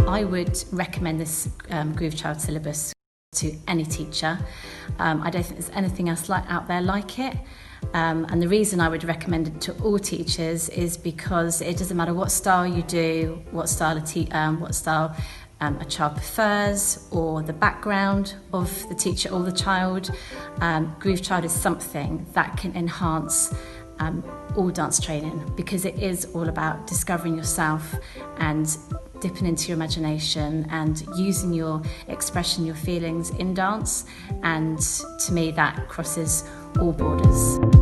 I would recommend this Groove Child syllabus to any teacher. I don't think there's anything else out there like it. And the reason I would recommend it to all teachers is because it doesn't matter what style you do, what style a child prefers, or the background of the teacher or the child. Groove Child is something that can enhance all dance training, because it is all about discovering yourself and dipping into your imagination and using your expression, your feelings in dance. And to me, that crosses all borders.